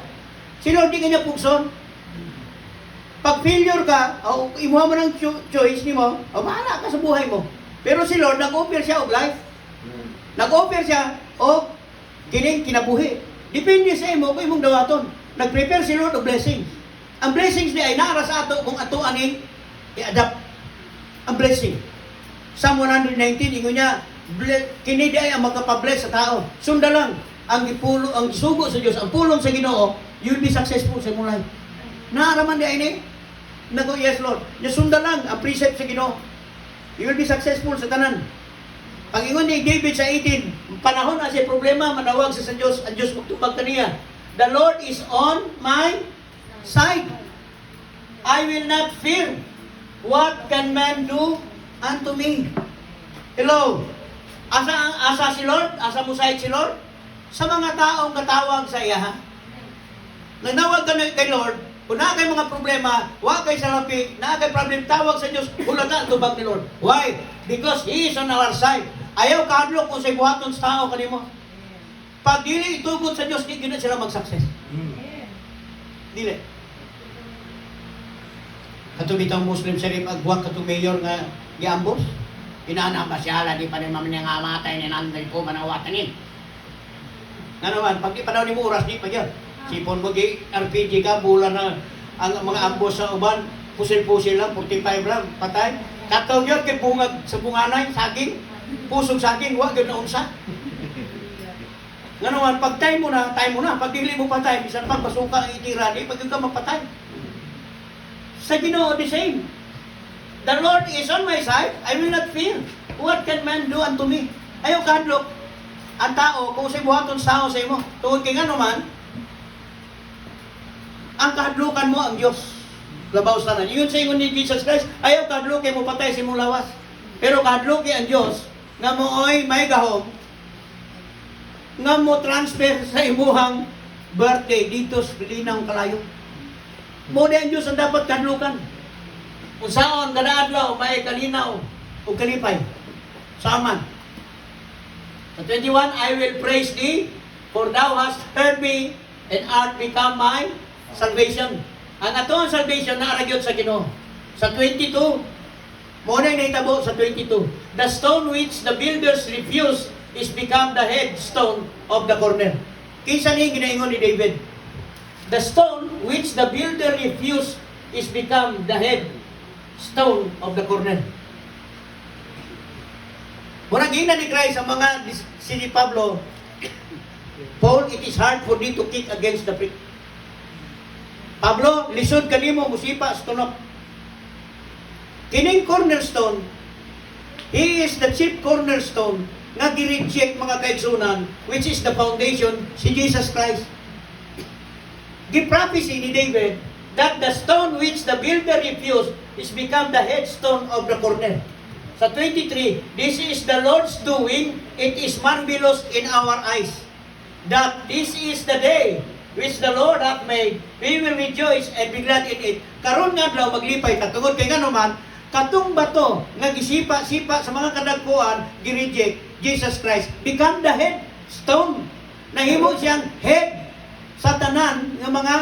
Si Lord di kanya pugson. Pag failure ka, o imuha mo ng choice ni mo, o bahala ka sa buhay mo. Pero si Lord, nag-offer siya og life. Nag-offer siya og kining kinabuhi. Depende sa imo kung imong dawaton. Nag-prepare si Lord og blessings. Ang blessings ni ay nara sa ato kung ato aning i-adapt ang blessing. Psalm 119, ingon niya, kini di ay ang magpapabless sa tao. Sunda lang ang sugo sa Dios, ang pulong sa Ginoo, you'll be successful sa imong life. Naaraman di ay ni? Nago, yes Lord. Sunda lang ang precept sa Ginoo. You will be successful sa tanan. Ang ingon ni David sa 18, panahon na siya problema, manawag sa Diyos, ang Diyos magtubag kaniya. The Lord is on my side. I will not fear. What can man do unto me? Hello. Asa si Lord? Asa mo side si Lord? Sa mga taong katawag sa iya, ha? Nanawag ka na kay Lord, kung na kay mga problema, huwag kay salapi, na kay problem, tawag sa Diyos, hulata ang tubag ni Lord. Why? Because He is on our side. Ayaw kahadlok kung sa'y buhaton sa tao kanimo. Pag dili itugod sa Diyos, di gina sila mag-success. Dili. Katubitang Muslim Sharif agwag katong mayor nga giambos. Inaana ba siya, di pa rin mamanya nga matay ni nanday ko manawatan ni. Nga naman, pag di pa daw ni mo oras, di pa yan. Sipon mo RPG ka, bulan na ang mga ambos sa uban, pusil-pusil lang, 45 lang, patay. Kataw yun, kay bungag sa bunganay, saging, pusong saging, wag yun na unsa. Nga naman, pag time mo na, pag dili mo patay, bisan pag basuka ang itira, di pag ka mapatay. Sa Ginoo, the same. The Lord is on my side, I will not fear. What can man do unto me? Ayaw kahadlok ang tao, kung sa'y buhaton sa tao sa imo. Tungod kay nga naman, ang kahadlukan mo ang Diyos. Labaw sa tanan. Yun sa ingon ni Jesus Christ, ayaw kahadlukin mo patay sa imong lawas. Pero kahadlukin ang Diyos, nga mooy may gahom, nga mo transfer sa imuhang birthday dito sa Pilinang Kalayo. Mo ang Diyos ang dapat kahadlukan. Kung saan kada adlaw may kalinaw o kalipay. Saman. Sa 21, I will praise thee, for thou hast heard me, and art become my salvation. Ang atong salvation na aragyod sa Ginoo. Sa 22, mo na naitabo sa 22. The stone which the builders refused is become the headstone of the corner. Kinsa ni ginaingon ni David? The stone which the builder refused is become the headstone of the corner. Muna gina ni Christ ang mga si Pablo, Paul, it is hard for thee to kick against the prick. Pablo, lisod kanimo musipa sa tunok. Kining cornerstone, he is the chief cornerstone nga gi-reject mga kaigsunan, which is the foundation, si Jesus Christ. Gi-prophecy ni David that the stone which the builder refused is become the headstone of the corner. Sa 23, this is the Lord's doing, it is marvelous in our eyes. That this is the day which the Lord hath made, we will rejoice and be glad in it. Karon nga daw maglipay katungod kay nganuman, katong bato nga gisipa-sipa sa mga kadagkuan, gi-reject Jesus Christ, become the headstone. Nahimo siyang head sa tanan ng mga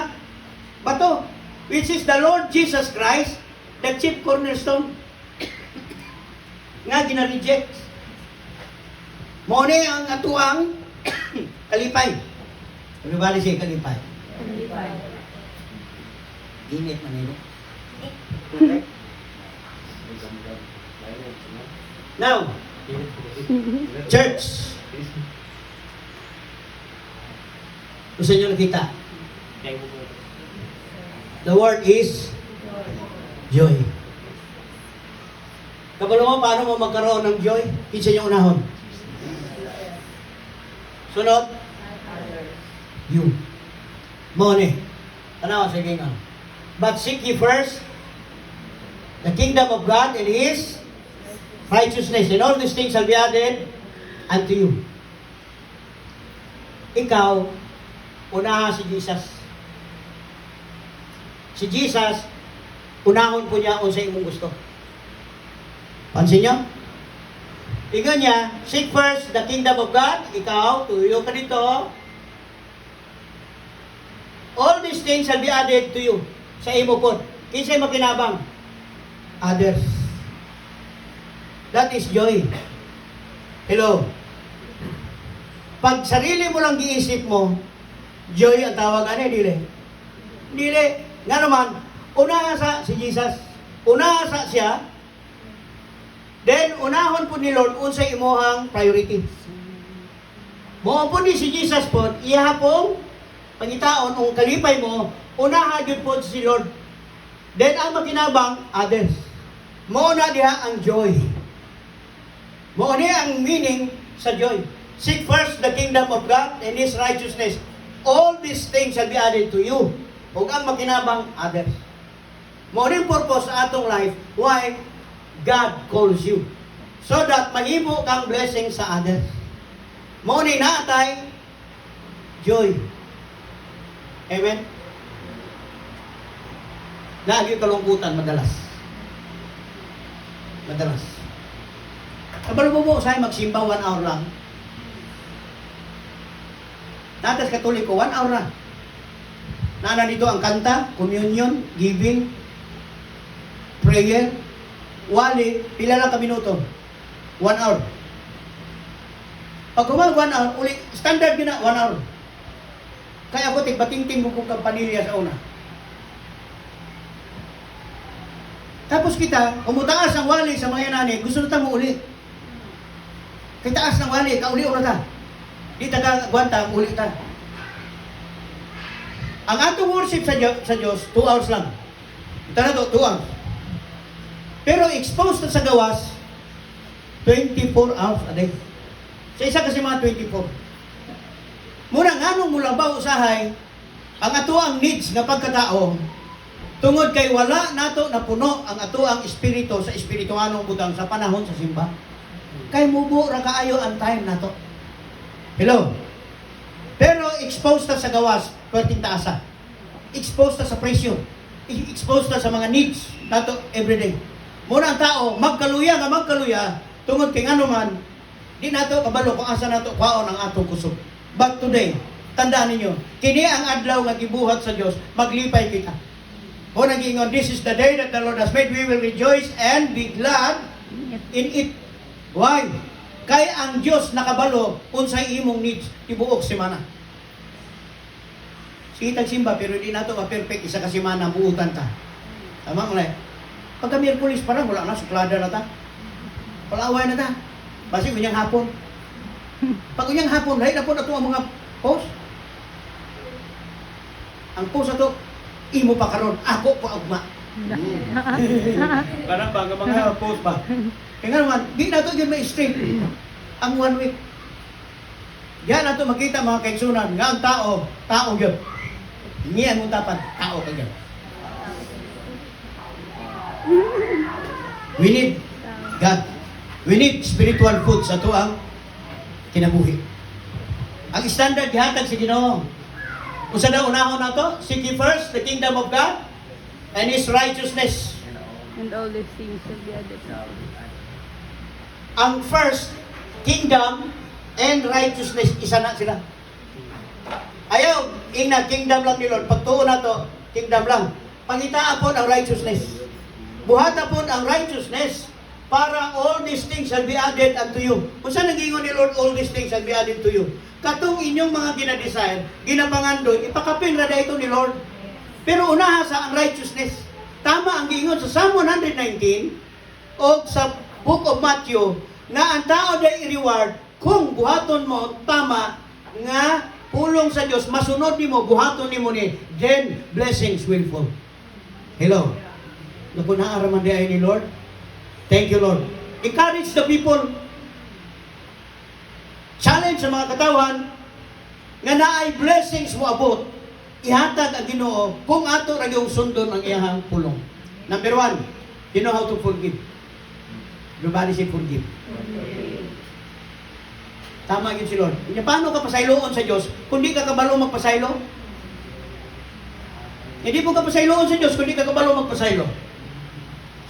bato, which is the Lord Jesus Christ, the chief cornerstone. Nga gina-reject. Mo ni ang atuang kalipay. Ano ba siya kalipay? Kalipay. Init man nito. Now, church. Kung sa inyo nakita, the word is joy. Kabalo mo, paano mo magkaroon ng joy? Kinsa yung unahon? Sunod? You. Money. Tanawa sa gingan. But seek ye first the kingdom of God and His righteousness, and all these things shall be added unto you. Ikaw, unahan si Jesus. Si Jesus, unahon po niya kung sa imong gusto. Pansin nyo? Ingan niya, seek first the kingdom of God. Ikaw, tuyo ka dito. All these things shall be added to you. Sa imo po. Kinsay makinabang? Others. That is joy. Hello. Pag sarili mo lang giisip mo, joy ang tawag, ano dili? Dili. Nga naman, una sa si Jesus. Una sa siya. Then, unahon po ni Lord, unsay imuhang priority. Mo po ni si Jesus po, iya pong pangitaon, kung kalipay mo, unahan yun po si Lord. Then, ang makinabang, others. Mo na diha ang joy. Mo niya ang meaning sa joy. Seek first the kingdom of God and His righteousness. All these things shall be added to you. Ug ang makinabang, others. Mo rin purpose sa atong life, why God calls you. So that mahimo kang blessing sa others. Mo ni naatay, joy. Amen? Lagi kalungkutan madalas. Madalas. Kabalo mo sa'yo magsimba 1 hour lang. Natas Katoliko, 1 hour lang. Nana dito ang kanta, communion, giving, prayer, wali, pila lang ka minuto. 1 hour. Pag kumag 1 hour, uli, standard yun na, 1 hour. Kaya ako, tigbatingting mo kong kampanilya sa una. Tapos kita, kumutaas ang wali sa mga yanani, gusto na mo uli. Kitaas ng wali, kauli o na ta. Di taga gwanta, uli ta. Ang atong worship sa Diyos, 2 hours lang. Ito na to, 2 hours. Pero exposed sa gawas, 24 hours a day. Sa isa kasi mga 24. Muna nga nung mula ba usahay, ang ato ang needs nga pagkatao, tungod kay wala nato na puno ang ato ang espiritu sa espirituanong butang sa panahon sa simba. Kay mubo ra kaayo ang time nato. Hello. Pero exposed ta sa gawas, perting taasa. Exposed ta sa presyo. Exposed ta sa mga needs nato everyday. Muna ang tao magkaluya nga magkaluya tungod kay ngano man di nato kabalo kung asa nato kwaon ang atong kusog. But today, tandaan ninyo, kini ang adlaw nga gibuhat sa Dios, maglipay kita. O nagingon, this is the day that the Lord has made, we will rejoice and be glad in it. Why? Kay ang Diyos nakabalo unsay imong needs tibuok semana. Sige simba pero di nato ma-perfect isa ka semana buutan ta. Tama mo na. Pagka Miyerkules parang wala na suplada na ta. Palaway na ta. Basi unyang hapon. Pag unyang hapon, lahi na po na ito ang mga post. Ang post na ito, imo pa karon, ako pa agma. Parang ba, mga post ba? Kaya nga naman, di na ito yun may straight. Ang 1 week. Diyan na ito makita mga kaigsunan, nga ang tao yun. Ngayon mong dapat, tao ka yun. We need God. We need spiritual food sa ito ang kinabuhi. Ang standard gihatag si Ginoo. Usa na unahon na to, seek ye first the kingdom of God and His righteousness. And all these things shall be added to you. Ang first kingdom and righteousness, isa na sila. Ayaw, ina kingdom lang ni Lord. Pagtuon na to, kingdom lang. Pangitaan po ang righteousness. Buhata po ang righteousness para all these things shall be added unto you. Kung saan nagingon ni Lord, all these things shall be added to you. Katong inyong mga ginadesire, ginapangandoy, ipakapin na ito ni Lord. Pero unaha sa ang righteousness. Tama ang giingon sa Psalm 119 o sa Book of Matthew na ang tao day i-reward kung buhaton mo tama nga pulong sa Dios masunod nimo buhaton nimo ni then blessings will fall. Hello. Naku naaraman di ni Lord. Thank you, Lord. Encourage the people. Challenge sa mga katawan nga naay blessings mo abot. Ihatag ang Ginoo kung ato ra gyud sundon ang iyang pulong. Number 1, you know how to forgive. Everybody say forgive. Tama yun si Lord. Kanya, paano ka pasayloon sa Diyos kung di ka kabalo magpasaylo? Hindi mo ka pasayloon sa Diyos kung di ka kabalo magpasaylo.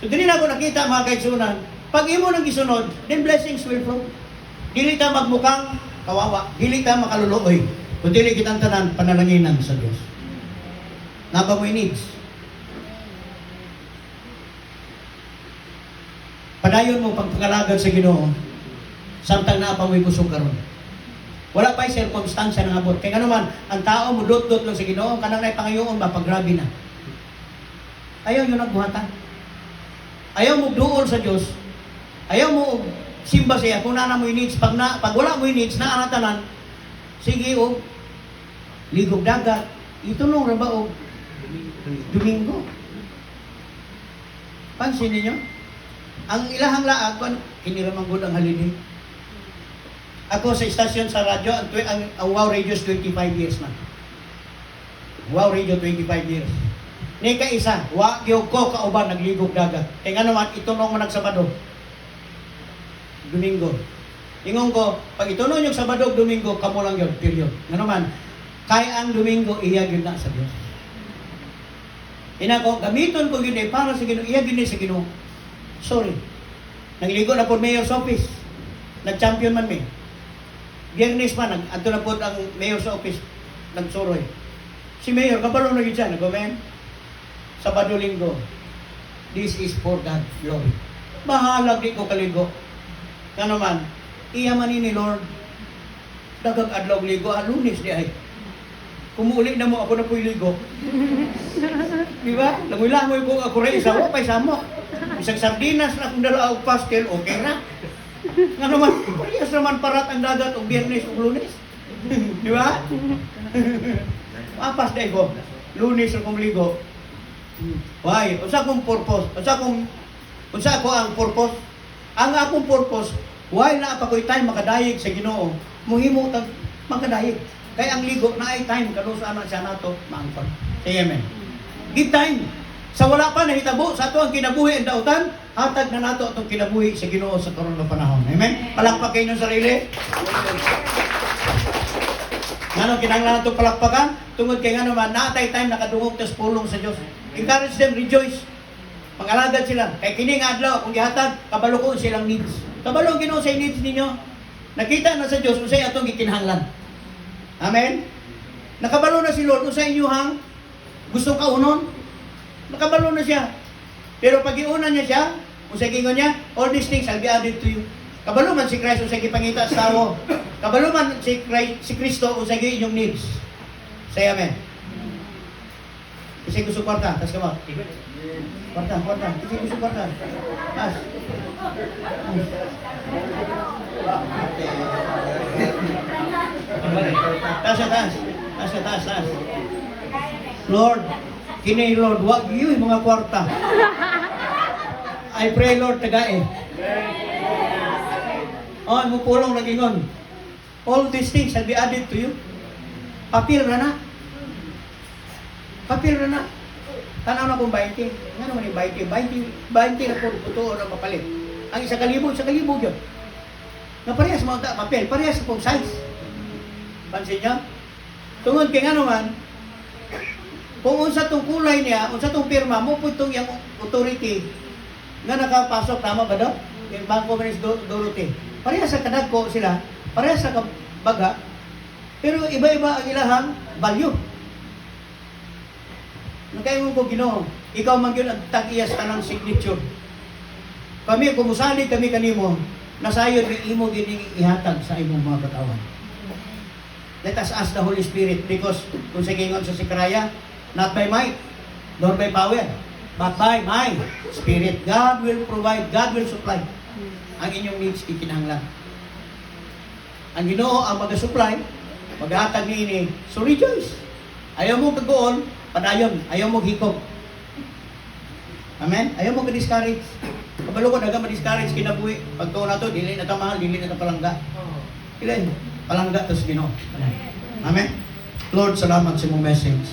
So, dili na ako nakita mga kaigsunan, Pag imo nang gisunod, then blessings will flow. Dili ta magmukhang kawawa, dili ta makaluluoy. Kung dili kitang tanan panalanginan sa Dios. Naba mo needs. Padayon mo pagpakalagad sa Ginoo. Samtang naapamoy kusog karon. Wala pa'y circumstansya ng abot. Kaya nga naman, ang tao mo dot-dot lang sa Ginoo, kanang na'y pangayoon ba, paggrabe na. Ayaw nyo nagbuhatan. Ayaw mo duol sa Diyos. Ayaw mo simba siya kung na mo yung needs. Pag wala mo yung needs, naanatanan, sige o, ligog dagat, itulong ra ba o, Domingo. Pansin ninyo? Ang ilahang laag, kiniramang ang holiday. Ako sa istasyon sa radyo, ang Wow Radio is 25 years na. Wow Radio 25 years. Ni ka isa, wagyo ko kauban nagligog dagat. Kaya nga naman, itunong mo nagsabado. Domingo. Ingon ko, pag itunong yung Sabado, Domingo, kamo lang yun, period. Nga naman, kaya ang Domingo, iya yun na sa Diyos. Ina ko, gamiton ko yun para sa Ginoo, iya yun sa Ginoo. Sorry. Nagligo na po mayor's office. Nag-champion man may. Biyernes pa, ato na po ang mayor's office, nagsuroy. Si mayor, kabalo na yun siya, nag-comment. Sabado Linggo, this is for God's glory. Bahalag di ko kaligo. Nga naman, iya man ni Lord, dagang adlaw ligo, Lunes di ay. Kumuli na mo, ako na po'y ligo. Di ba? Langoy-langoy ko, ako rin isa mo, paisa mo. Isang sardinas na kung dala og pastel, okay na. Nga naman, parehas naman parat ang dagat o Biyernes o Lunes. Di ba? Apas dahil ko, Lunes o kung ligo. Why? Unsa akong purpose? Unsa ako ang purpose? Ang akong purpose, why na pa ko'y time makadayig sa Ginoo? Muhimo tag makadayig. Kaya ang ligo na ay time kano sa anak siya nato maangkon. Say amen. Give time. Sa wala pa nahitabo sa ato ang kinabuhi ang dautan, hatag na nato atong kinabuhi sa Ginoo sa karon nga panahon. Amen. Palakpak kayo ng sarili. Ngano kinahanglan nato palakpakan tungod kay nga naman naatay time nakadungog tas pulong sa Dios. Encourage them, rejoice. Pangalagad sila. Kay kini nga adlaw kung gihatag kabalo ko silang needs. Kabalo Ginoo sa needs ninyo. Nakita na sa Dios unsay atong gikinahanglan. Amen. Nakabalo na si Lord unsay inyuhang gusto kaunon. Nakabalo na siya. Pero pag iuna niya siya, unsay gingon niya, all these things shall be added to you. Kabalo man si Christ unsay gipangita sa tawo. Kabalo man si Kristo unsay inyong needs. Say amen. Kasi gusto kwarta, tas kamo. Kwarta. Kasi gusto kwarta. Tas. Tas. Lord, kini Lord, wag you mga kwarta. I pray Lord tagae. Oh, mo pulong lagi ngon. All these things shall be added to you. Papel na. Tanaw na kung 20. Nga naman yung 20 na po buto na mapalit. Ang isa kalibog yun. Na parehas mga papel, parehas sa pong size. Pansin nyo? Tungod kay nga naman, kung unsa tong kulay niya, unsa tong pirma, mo po itong yung authority nga nakapasok, tama ba daw? Yung Bangko Manis Dorothy. Parehas sa kadagko sila, parehas sa baga, pero iba-iba ang ilahang value. Nagkayo mo ko Ginoo, ikaw man yun ang tag-iyas tanang signature. Kami, kumusalig kami kanimo, nasayod ng imo gining ihatag sa imong mga katawan. Let us ask the Holy Spirit because kung sa gingon sa Sikraya, not by might, nor by power, but by my Spirit. God will provide, God will supply ang inyong needs ikinahanglan. Ang Ginoo ang mag-supply, maghatag niini. So rejoice. Ayaw mo kagoon, padayon. Ayaw mo hikog. Amen? Ayaw mo ka-discourage. Kabalo ko, daga ma-discourage kinabuhi. Pag tuon na to, dili na ito mahal, dili na ito palangga. Ilan? Palangga, tapos Ginoo. Amen? Lord, salamat sa mong message.